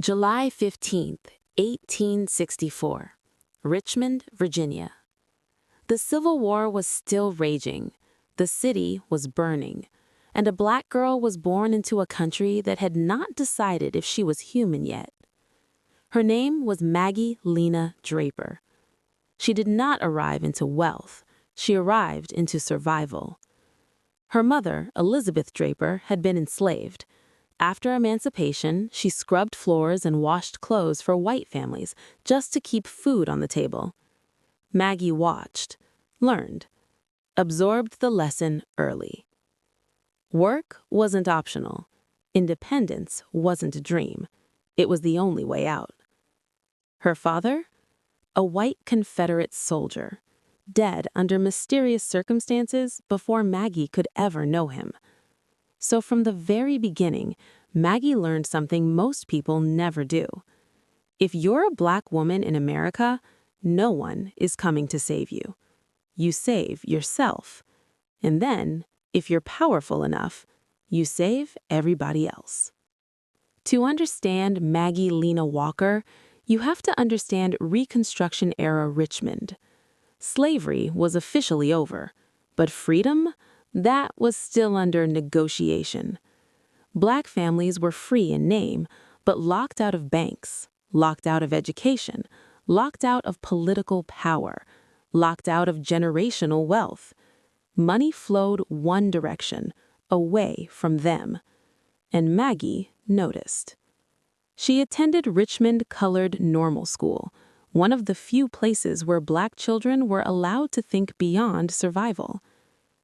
July 15th, 1864. Richmond, Virginia. The Civil War was still raging. The city was burning. And a black girl was born into a country that had not decided if she was human yet. Her name was Maggie Lena Draper. She did not arrive into wealth. She arrived into survival. Her mother, Elizabeth Draper, had been enslaved. After emancipation, she scrubbed floors and washed clothes for white families just to keep food on the table. Maggie watched, learned, absorbed the lesson early. Work wasn't optional. Independence wasn't a dream. It was the only way out. Her father? A white Confederate soldier, dead under mysterious circumstances before Maggie could ever know him. So from the very beginning, Maggie learned something most people never do. If you're a black woman in America, no one is coming to save you. You save yourself. And then, if you're powerful enough, you save everybody else. To understand Maggie Lena Walker, you have to understand Reconstruction-era Richmond. Slavery was officially over, but freedom? That was still under negotiation. Black families were free in name, but locked out of banks, locked out of education, locked out of political power, locked out of generational wealth. Money flowed one direction, away from them. And Maggie noticed. She attended Richmond Colored Normal School, one of the few places where black children were allowed to think beyond survival.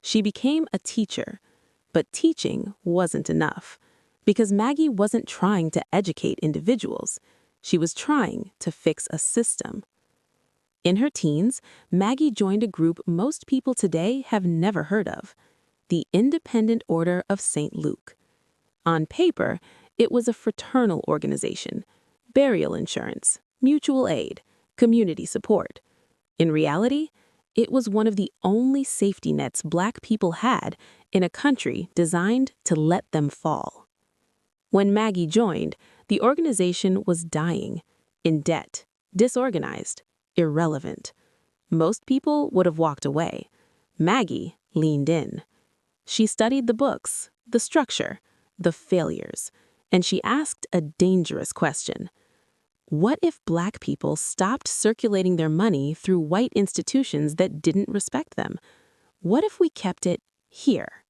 She became a teacher, but teaching wasn't enough, because Maggie wasn't trying to educate individuals. She was trying to fix a system. In her teens, Maggie joined a group most people today have never heard of, the Independent Order of St. Luke. On paper, it was a fraternal organization, burial insurance, mutual aid, community support. In reality, it was one of the only safety nets black people had in a country designed to let them fall. When Maggie joined, the organization was dying, in debt, disorganized, irrelevant. Most people would have walked away. Maggie leaned in. She studied the books, the structure, the failures, and she asked a dangerous question. What if black people stopped circulating their money through white institutions that didn't respect them? What if we kept it here?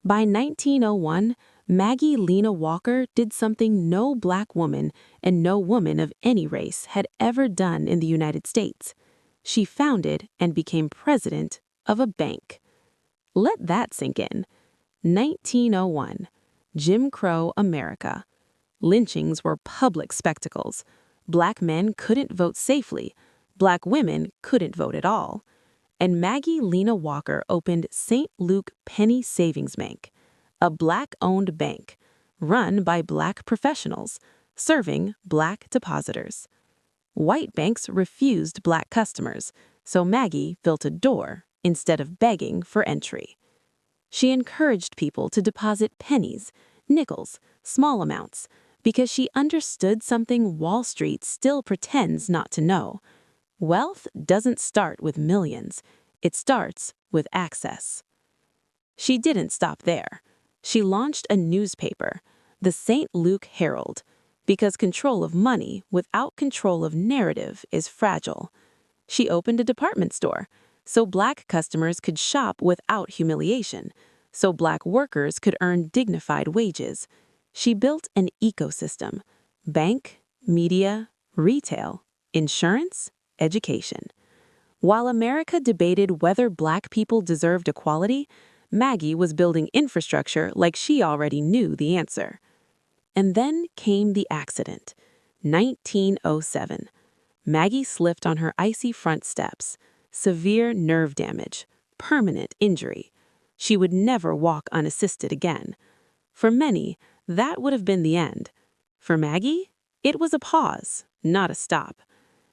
By 1901, Maggie Lena Walker did something no black woman and no woman of any race had ever done in the United States. She founded and became president of a bank. Let that sink in. 1901, Jim Crow America. Lynchings were public spectacles. Black men couldn't vote safely. Black women couldn't vote at all. And Maggie Lena Walker opened St. Luke Penny Savings Bank, a black-owned bank run by black professionals, serving black depositors. White banks refused black customers, so Maggie built a door instead of begging for entry. She encouraged people to deposit pennies, nickels, small amounts, because she understood something Wall Street still pretends not to know. Wealth doesn't start with millions. It starts with access. She didn't stop there. She launched a newspaper, the St. Luke Herald, because control of money without control of narrative is fragile. She opened a department store, so black customers could shop without humiliation, so black workers could earn dignified wages. She built an ecosystem: bank, media, retail, insurance, education. While America debated whether black people deserved equality, Maggie was building infrastructure like she already knew the answer. And then came the accident. 1907. Maggie slipped on her icy front steps. Severe nerve damage, permanent injury. She would never walk unassisted again. For many, that would have been the end. For Maggie, it was a pause, not a stop.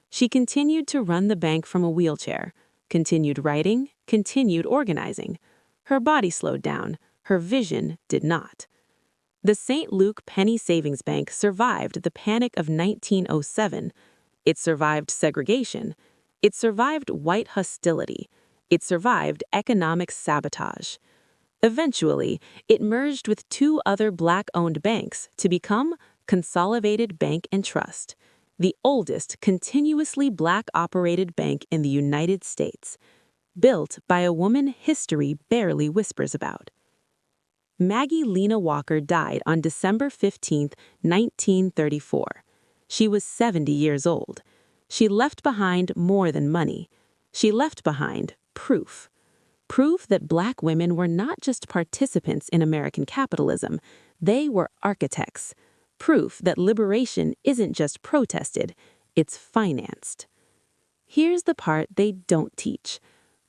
She continued to run the bank from a wheelchair, continued writing, continued organizing. Her body slowed down, her vision did not. The St. Luke Penny Savings Bank survived the Panic of 1907. It survived segregation. It survived white hostility. It survived economic sabotage. Eventually, it merged with two other Black-owned banks to become Consolidated Bank and Trust, the oldest continuously Black-operated bank in the United States, built by a woman history barely whispers about. Maggie Lena Walker died on December 15, 1934. She was 70 years old. She left behind more than money. She left behind proof. Proof that Black women were not just participants in American capitalism, they were architects. Proof that liberation isn't just protested, it's financed. Here's the part they don't teach.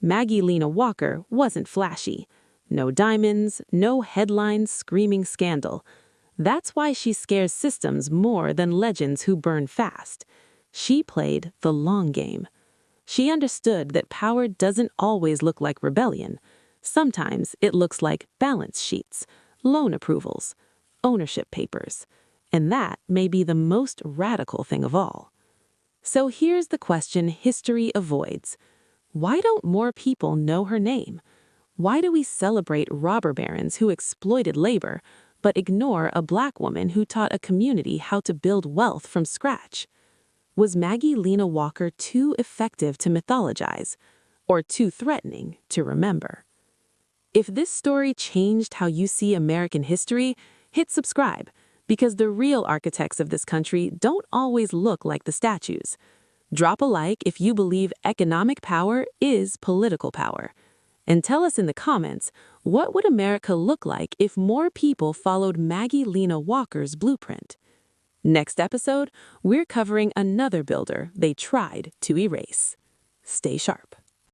Maggie Lena Walker wasn't flashy. No diamonds, no headlines screaming scandal. That's why she scares systems more than legends who burn fast. She played the long game. She understood that power doesn't always look like rebellion. Sometimes it looks like balance sheets, loan approvals, ownership papers. And that may be the most radical thing of all. So here's the question history avoids. Why don't more people know her name? Why do we celebrate robber barons who exploited labor, but ignore a Black woman who taught a community how to build wealth from scratch? Was Maggie Lena Walker too effective to mythologize, or too threatening to remember? If this story changed how you see American history, hit subscribe, because the real architects of this country don't always look like the statues. Drop a like if you believe economic power is political power. And tell us in the comments, what would America look like if more people followed Maggie Lena Walker's blueprint? Next episode, we're covering another builder they tried to erase. Stay sharp.